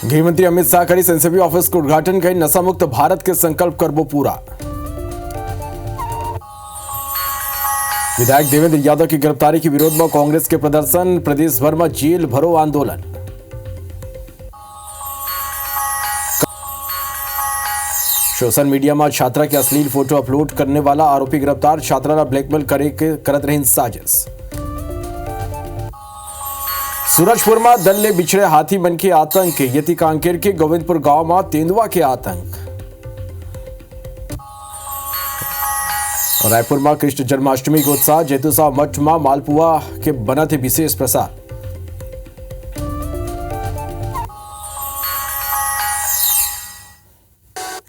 गृह मंत्री अमित शाह करी एनसीबी ऑफिस का उद्घाटन करी नशा मुक्त भारत के संकल्प करबो पूरा। विधायक देवेंद्र यादव की गिरफ्तारी के विरोध में कांग्रेस के प्रदर्शन, प्रदेश भर में जेल भरो आंदोलन। सोशल मीडिया में छात्रा की अश्लील फोटो अपलोड करने वाला आरोपी गिरफ्तार, छात्रा ब्लैकमेल करत रही साजिश। सूरजपुर में दल ने बिछड़े हाथी बन के आतंक, यति कांकेर के गोविंदपुर गांव में तेंदुआ के आतंक। रायपुर में कृष्ण जन्माष्टमी का उत्साह, जेतुसा मठ में मालपुआ के बना थे विशेष प्रसाद।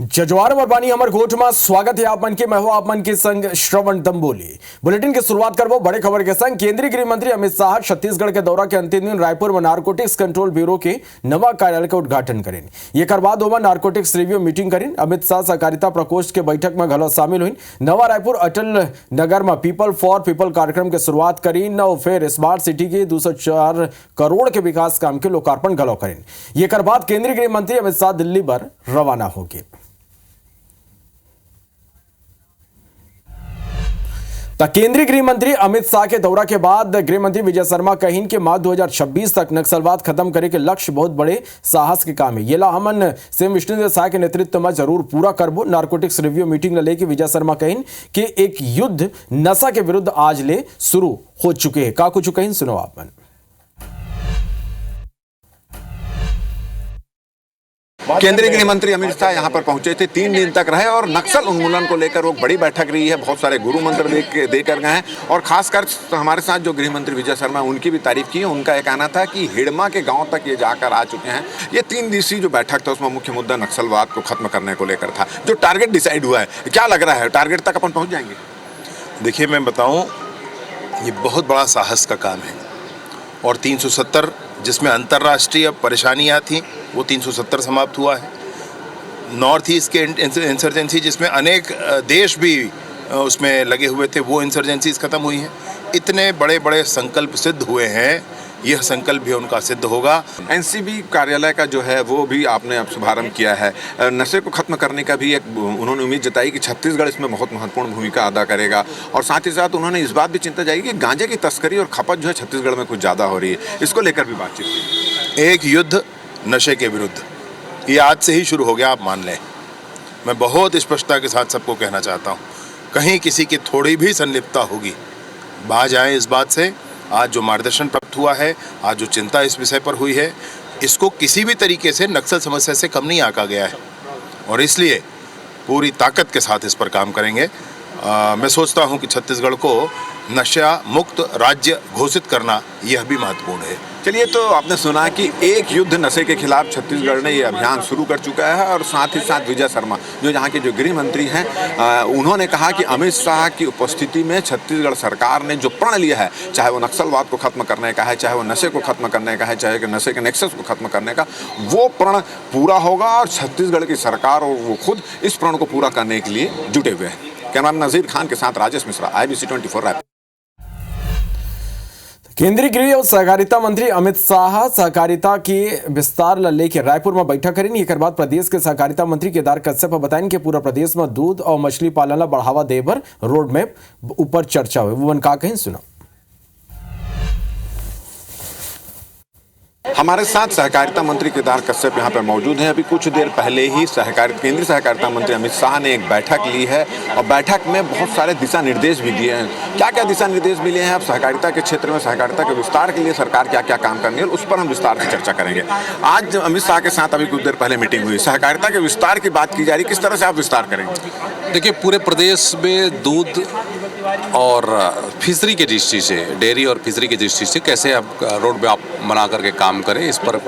जजवार मरबानी अमर गोठ में स्वागत है आप मन के। मैं हूं आप मन के संग श्रवण दंबोली। बुलेटिन की शुरुआत करबो बड़े खबर के संग। केंद्रीय गृह मंत्री अमित शाह छत्तीसगढ़ के दौरा के अंतिम दिन रायपुर में नारकोटिक्स कंट्रोल ब्यूरो के नवा कार्यालय का उद्घाटन करें। ये बाद नारकोटिक्स रिव्यू मीटिंग करें। अमित शाह सहकारिता प्रकोष्ठ के बैठक में घलो शामिल हुई। नवा रायपुर अटल नगर में पीपल फॉर पीपल कार्यक्रम की शुरुआत करी न फिर स्मार्ट सिटी के 204 करोड़ के विकास काम के लोकार्पण घलो करें। ये बाद केंद्रीय गृह मंत्री अमित शाह दिल्ली पर रवाना होंगे। केंद्रीय गृह मंत्री अमित शाह के दौरा के बाद गृह मंत्री विजय शर्मा कहीन के मार्च 2026 तक नक्सलवाद खत्म करे के लक्ष्य बहुत बड़े साहस के काम है। ये ला हमन सीएम विष्णुदेव साय के नेतृत्व में जरूर पूरा करबो। नारकोटिक्स रिव्यू मीटिंग लेके विजय शर्मा कहीन कि एक युद्ध नशा के विरुद्ध आज ले शुरू हो चुके हैं। का कुछ कहीन सुनो आप मन। केंद्रीय गृह मंत्री अमित शाह यहाँ पर पहुंचे थे, 3 दिन तक रहे और नक्सल उन्मूलन को लेकर वो बड़ी बैठक रही है। बहुत सारे गुरु मंत्र देकर गए हैं और खासकर हमारे साथ जो गृह मंत्री विजय शर्मा उनकी भी तारीफ की है। उनका एक कहना था कि हिड़मा के गांव तक ये जाकर आ चुके हैं। ये 3 दिवसीय जो बैठक था उसमें मुख्य मुद्दा नक्सलवाद को खत्म करने को लेकर था। जो टारगेट डिसाइड हुआ है, क्या लग रहा है टारगेट तक अपन पहुँच जाएंगे? देखिए, मैं बताऊँ, ये बहुत बड़ा साहस का काम है और 370 जिसमें अंतर्राष्ट्रीय परेशानियां थी वो 370 समाप्त हुआ है। नॉर्थ ईस्ट के इंसर्जेंसी जिसमें अनेक देश भी उसमें लगे हुए थे वो इंसर्जेंसीज खत्म हुई हैं। इतने बड़े बड़े संकल्प सिद्ध हुए हैं, यह संकल्प भी उनका सिद्ध होगा। एनसीबी कार्यालय का जो है वो भी आपने अब शुभारंभ किया है। नशे को खत्म करने का भी एक उन्होंने उम्मीद जताई कि छत्तीसगढ़ इसमें बहुत महत्वपूर्ण भूमिका अदा करेगा और साथ ही साथ उन्होंने इस बात भी चिंता जताई कि गांजे की तस्करी और खपत जो है छत्तीसगढ़ में कुछ ज़्यादा हो रही है। इसको लेकर भी बातचीत हुई। एक युद्ध नशे के विरुद्ध ये आज से ही शुरू हो गया, आप मान लें। मैं बहुत स्पष्टता के साथ सबको कहना चाहता हूँ, कहीं किसी की थोड़ी भी संलिप्तता होगी, बाज आए इस बात से। आज जो मार्गदर्शन प्राप्त हुआ है, आज जो चिंता इस विषय पर हुई है, इसको किसी भी तरीके से नक्सल समस्या से कम नहीं आंका गया है और इसलिए पूरी ताकत के साथ इस पर काम करेंगे। मैं सोचता हूं कि छत्तीसगढ़ को नशा मुक्त राज्य घोषित करना यह भी महत्वपूर्ण है। चलिए, तो आपने सुना कि एक युद्ध नशे के खिलाफ छत्तीसगढ़ ने ये अभियान शुरू कर चुका है और साथ ही साथ विजय शर्मा जो यहाँ के जो गृह मंत्री हैं उन्होंने कहा कि अमित शाह की उपस्थिति में छत्तीसगढ़ सरकार ने जो प्रण लिया है, चाहे वो नक्सलवाद को खत्म करने का है, चाहे वो नशे को खत्म करने का है, चाहे नशे के नेक्सस को खत्म करने का, वो प्रण पूरा होगा और छत्तीसगढ़ की सरकार और वो खुद इस प्रण को पूरा करने के लिए जुटे हुए हैं। कैमरामैन नजीर खान के साथ राजेश मिश्रा, IBC 24 रायपुर। केंद्रीय गृह और सहकारिता मंत्री अमित शाह सहकारिता के विस्तार लेकर रायपुर में बैठक करेंगे। एक बाद प्रदेश के सहकारिता मंत्री केदार कश्यप बताएंगे कि पूरा प्रदेश में दूध और मछली पालन बढ़ावा देवर रोड मैप ऊपर चर्चा हुई। वो का कहीं सुना। हमारे साथ सहकारिता मंत्री केदार कश्यप यहाँ पर मौजूद हैं। अभी कुछ देर पहले ही केंद्रीय सहकारिता मंत्री अमित शाह ने एक बैठक ली है और बैठक में बहुत सारे दिशा निर्देश भी दिए हैं। क्या क्या दिशा निर्देश मिले हैं? अब सहकारिता के क्षेत्र में सहकारिता के विस्तार के लिए सरकार क्या क्या काम करनी है उस पर हम विस्तार से चर्चा करेंगे। आज अमित शाह के साथ अभी कुछ देर पहले मीटिंग हुई, सहकारिता के विस्तार की बात की जा रही, किस तरह से आप विस्तार करेंगे? देखिए, पूरे प्रदेश में दूध और फिशरी की दृष्टि से, डेयरी और फिशरी की दृष्टि से कैसे आप रोड मैप बना करके काम करें, इस पर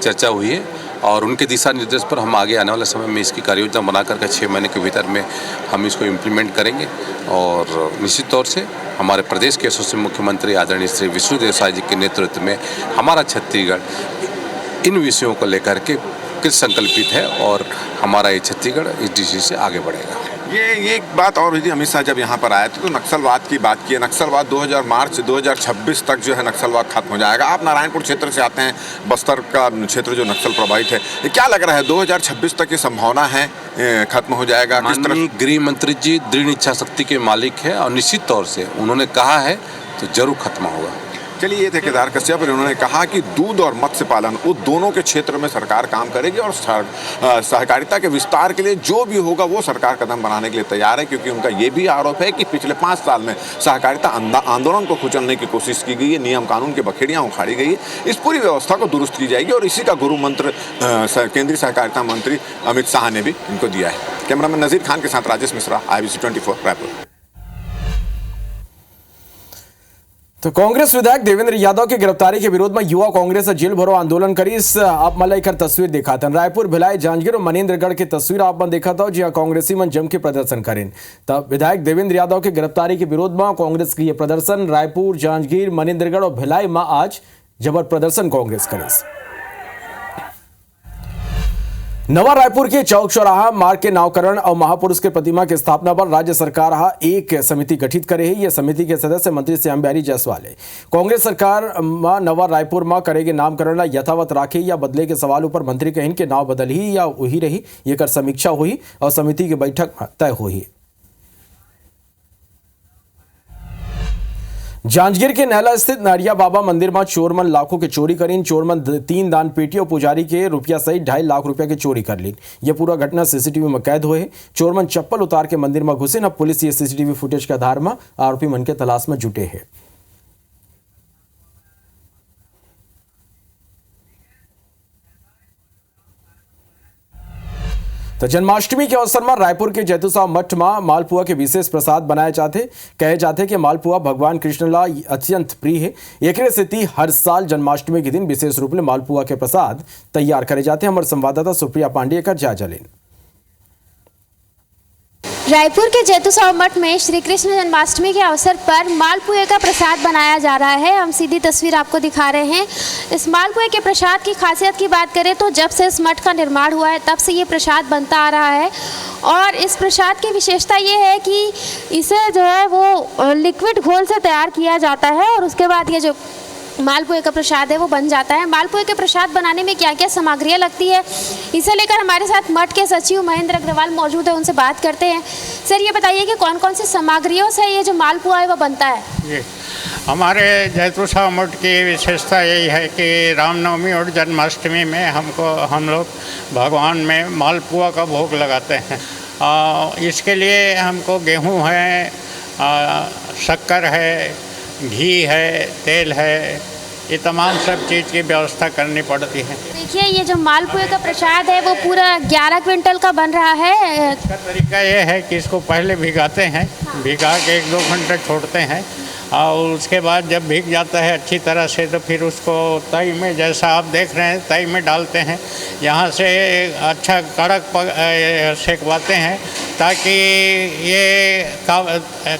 चर्चा हुई है और उनके दिशा निर्देश पर हम आगे आने वाले समय में इसकी कार्ययोजना बना करके 6 महीने के भीतर में हम इसको इम्प्लीमेंट करेंगे और निश्चित तौर से हमारे प्रदेश के यशस्वी मुख्यमंत्री आदरणीय श्री विष्णुदेव साय जी के नेतृत्व में हमारा छत्तीसगढ़ इन विषयों को लेकर के कृत संकल्पित है और हमारा ये छत्तीसगढ़ इस दिशा से आगे बढ़ेगा। ये एक बात और हुई थी, अमित शाह जब यहाँ पर आए थे तो नक्सलवाद की बात की है। नक्सलवाद 2000 मार्च 2026 तक जो है नक्सलवाद खत्म हो जाएगा। आप नारायणपुर क्षेत्र से आते हैं, बस्तर का क्षेत्र जो नक्सल प्रभावित है, ये क्या लग रहा है 2026 तक की संभावना है खत्म हो जाएगा? किस तरह? माननीय गृह मंत्री जी दृढ़ इच्छा शक्ति के मालिक है और निश्चित तौर से उन्होंने कहा है तो जरूर खत्म होगा। चलिए, ये थे केदार कश्यप। उन्होंने कहा कि दूध और मत्स्य पालन, वो दोनों के क्षेत्र में सरकार काम करेगी और सहकारिता के विस्तार के लिए जो भी होगा वो सरकार कदम बनाने के लिए तैयार है, क्योंकि उनका ये भी आरोप है कि पिछले 5 साल में सहकारिता आंदोलन को कुचलने की कोशिश की गई है, नियम कानून की बखेड़ियाँ उखाड़ी गई है। इस पूरी व्यवस्था को दुरुस्त की जाएगी और इसी का गुरु मंत्र केंद्रीय सहकारिता मंत्री अमित शाह ने भी इनको दिया है। कैमरामैन नजीर खान के साथ राजेश मिश्रा, IBC 24 रायपुर। तो कांग्रेस विधायक देवेंद्र यादव की गिरफ्तारी के विरोध में युवा कांग्रेस जेल भरो आंदोलन करी। इस आप मला एक तस्वीर देखा था रायपुर, भिलाई, जांजगीर और मनेन्द्रगढ़ की तस्वीर आप मन देखा था, जहां कांग्रेसी मन जम के प्रदर्शन करें। तब विधायक देवेंद्र यादव की गिरफ्तारी के विरोध में कांग्रेस की यह प्रदर्शन रायपुर, जांजगीर, मनेन्द्रगढ़ और भिलाई में आज जबर प्रदर्शन कांग्रेस करे। नवा रायपुर के चौक चौराहा मार्ग के नामकरण और महापुरुष के प्रतिमा की स्थापना पर राज्य सरकार एक समिति गठित करे है। यह समिति के सदस्य मंत्री श्याम बिहारी जायसवाल है। कांग्रेस सरकार नवा रायपुर में करेगी नामकरण यथावत राखे या बदले के सवालों पर मंत्री कहें कि नाव बदल ही या वही रही, ये कर समीक्षा हुई और समिति की बैठक तय हुई। जांजगीर के नहला स्थित नारिया बाबा मंदिर में चोरमन लाखों की चोरी करीन। चोरमन 3 दान पेटी और पुजारी के रुपया सहित 2.5 लाख रुपया की चोरी कर ली। यह पूरा घटना सीसीटीवी में कैद हुए। चोरमन चप्पल उतार के मंदिर में घुसे। अब पुलिस ये सीसीटीवी फुटेज के आधार में आरोपी मन के तलाश में जुटे हैं। तो जन्माष्टमी के अवसर में रायपुर के जैतूसा मठ में मालपुआ के विशेष प्रसाद बनाए जाते। कहे जाते कि मालपुआ भगवान कृष्ण ला अत्यंत प्रिय है। एक स्थिति हर साल जन्माष्टमी के दिन विशेष रूप में मालपुआ के प्रसाद तैयार करे जाते हैं। हमारे संवाददाता सुप्रिया पांडे का जायजा लें। रायपुर के जैतूसा मठ में श्री कृष्ण जन्माष्टमी के अवसर पर मालपुए का प्रसाद बनाया जा रहा है। हम सीधी तस्वीर आपको दिखा रहे हैं। इस मालपुए के प्रसाद की खासियत की बात करें तो जब से इस मठ का निर्माण हुआ है तब से ये प्रसाद बनता आ रहा है और इस प्रसाद की विशेषता ये है कि इसे जो है वो लिक्विड घोल से तैयार किया जाता है और उसके बाद ये जो मालपुए का प्रसाद है वो बन जाता है। मालपुए के प्रसाद बनाने में क्या क्या सामग्रियाँ लगती है, इसे लेकर हमारे साथ मठ के सचिव महेंद्र अग्रवाल मौजूद है, उनसे बात करते हैं। सर, ये बताइए कि कौन कौन सी सामग्रियों से ये जो मालपुआ है वो बनता है? जी, हमारे जैतूसा मठ की विशेषता यही है कि रामनवमी और जन्माष्टमी में हम लोग भगवान में मालपुआ का भोग लगाते हैं। इसके लिए हमको गेहूँ है, शक्कर है, घी है, तेल है, ये तमाम सब चीज़ की व्यवस्था करनी पड़ती है। देखिए, ये जो मालपुए का प्रसाद है वो पूरा 11 क्विंटल का बन रहा है। इसका तरीका ये है कि इसको पहले भिगाते हैं, भिगा के 1-2 घंटे छोड़ते हैं और उसके बाद जब भीग जाता है अच्छी तरह से तो फिर उसको तई में, जैसा आप देख रहे हैं, तई में डालते हैं। यहाँ से अच्छा कड़क सेकवाते हैं ताकि ये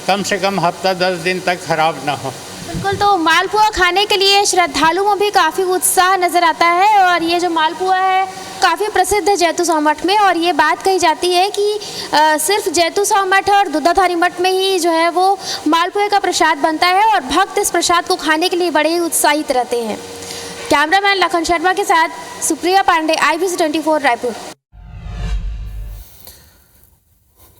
कम से कम हफ्ता 10 दिन तक खराब ना हो। बिल्कुल, तो मालपुआ खाने के लिए श्रद्धालुओं में भी काफ़ी उत्साह नज़र आता है और ये जो मालपुआ है काफ़ी प्रसिद्ध है जैतूसा मठ में। और ये बात कही जाती है कि सिर्फ जैतूसा मठ और दुधाधारी मठ में ही जो है वो मालपुए का प्रसाद बनता है और भक्त इस प्रसाद को खाने के लिए बड़े ही उत्साहित रहते हैं। कैमरामैन लखन शर्मा के साथ सुप्रिया पांडे, IBC 24 रायपुर।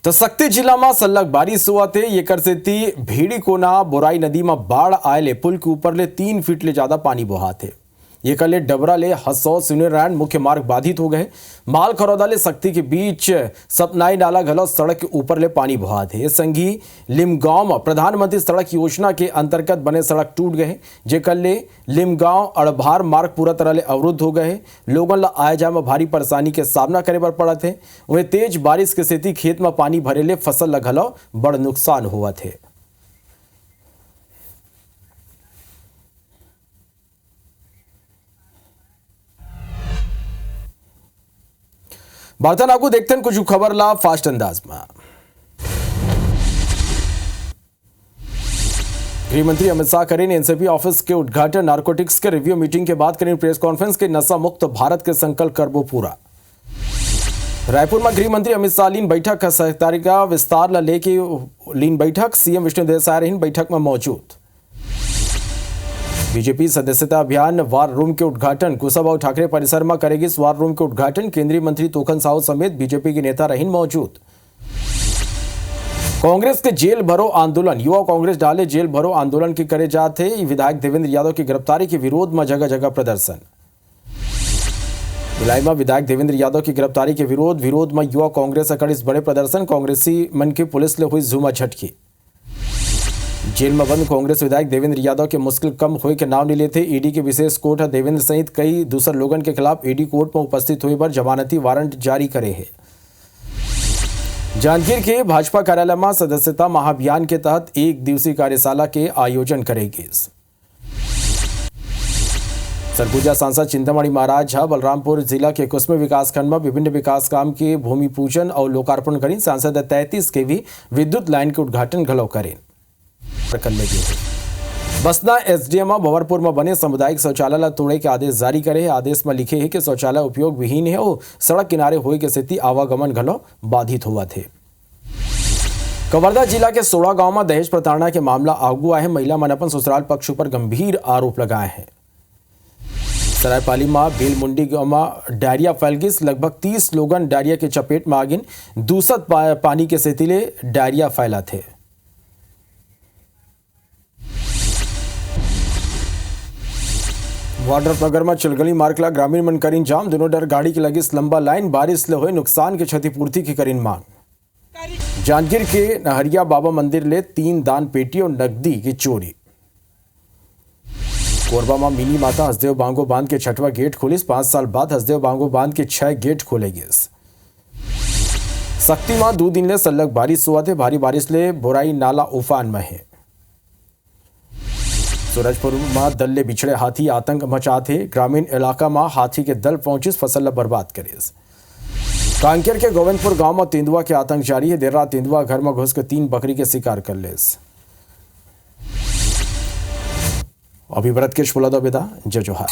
तो शक्ति जिला में सलग बारिश हुआ थे। ये कर से भेड़ी कोना बोराई नदी में बाढ़ आये पुल के ऊपर ले 3 फीट ले ज्यादा पानी बहा थे। ये कल डबरा ले हसौ सिनेरायण मुख्य मार्ग बाधित हो गए। माल खरौदा ले शक्ति के बीच सपनाई नाला घलो सड़क के ऊपर ले पानी बहा थे। ये संगी लिमगांव में प्रधानमंत्री सड़क योजना के अंतर्गत बने सड़क टूट गए, जे कल ले लिमगांव अड़भार मार्ग पूरा तरह ले अवरुद्ध हो गए। लोगों ला आए जाए में भारी परेशानी के सामना करे पर पड़ा थे। वही तेज बारिश के स्थिति खेत में पानी भरे ले फसल ला घलो बड़ नुकसान हुआ थे। बर्तन आपको देखते हैं कुछ खबर ला फास्ट अंदाज में। गृह मंत्री अमित शाह करें एनसीपी ऑफिस के उद्घाटन। नारकोटिक्स के रिव्यू मीटिंग के बाद करें प्रेस कॉन्फ्रेंस के नशा मुक्त भारत के संकल्प करबो पूरा। रायपुर में गृह मंत्री अमित शाह लीन बैठक का सहकारी का विस्तार ला लेके लीन बैठक सीएम विष्णु देसाई रहीन बैठक में मौजूद। बीजेपी सदस्यता अभियान वार रूम के उद्घाटन कुशाभाऊ ठाकरे परिसर में करेगी। इस वार रूम के उद्घाटन केंद्रीय मंत्री तोखन साहू समेत बीजेपी के नेता रहीन मौजूद। कांग्रेस के जेल भरो आंदोलन, युवा कांग्रेस डाले जेल भरो आंदोलन के करे जाते विधायक देवेंद्र यादव की गिरफ्तारी के विरोध में जगह जगह प्रदर्शन। भिलाई में विधायक देवेंद्र यादव की गिरफ्तारी के विरोध में युवा कांग्रेस कर इस बड़े प्रदर्शन। कांग्रेसी मन की पुलिस ले हुई झूमा झटकी। जेल में बंद कांग्रेस विधायक देवेंद्र यादव के मुश्किल कम हुए के नाम नहीं लेते। ईडी की विशेष कोर्ट देवेंद्र सहित कई दूसरे लोगों के खिलाफ ईडी कोर्ट में उपस्थित हुए पर जमानती वारंट जारी करे है। जांजगीर के भाजपा कार्यालय में सदस्यता महाअभियान के तहत एक दिवसीय कार्यशाला के आयोजन करेगी। सरगुजा सांसद चिंतामणि महाराज बलरामपुर जिला के कुसमी विकास खंड में विभिन्न विकास काम के भूमि पूजन और लोकार्पण करें। सांसद 33 के भी विद्युत लाइन के उद्घाटन घलो करें। बसना एसडीएम भंवरपुर में बने सामुदायिक शौचालय ला तोड़े के आदेश जारी करे। आदेश में लिखे है कि शौचालय उपयोग विहीन है और सड़क किनारे होए के स्थिति आवागमन घलो बाधित हुआ थे। कवर्धा जिला के सोड़ा गांव में दहेज प्रताड़ना के मामला आगू आए। महिला मन अपन ससुराल पक्ष पर गंभीर आरोप लगाए हैं। सरायपाली में बेलमुंडी गांव में डायरिया फैल गई। लगभग 30 लोगन डायरिया के चपेट में आ गए। दूषित पानी के स्थिति ले डायरिया फैला थे। वाड्रफनगर में चिलगली मार्ग ला ग्रामीण मन करीन जाम। दोनों डर गाड़ी की लगी लंबा लाइन। बारिश ले हुए नुकसान की क्षतिपूर्ति की करीन मांग। जांजगीर के नहरिया बाबा मंदिर ले 3 दान पेटी और नकदी की चोरी। कोरबा में मिनी माता हसदेव बांगो बांध के 6वां गेट खोली। 5 साल बाद हसदेव बांगो बांध के 6 गेट खोलेंगे। शक्ति में 2 दिन ले सलग बारिश हुआ थे। भारी बारिश ले बोराई नाला उफान में है। सूरजपुर में दल ले बिछड़े हाथी आतंक मचा थे। ग्रामीण इलाका में हाथी के दल पहुंची फसल बर्बाद करे। कांकेर के गोविंदपुर गांव में तेंदुआ के आतंक जारी है। देर रात तेंदुआ घर में घुस के 3 बकरी के शिकार कर ले। अभिव्रत के शुला दो बेदा जय जोहार।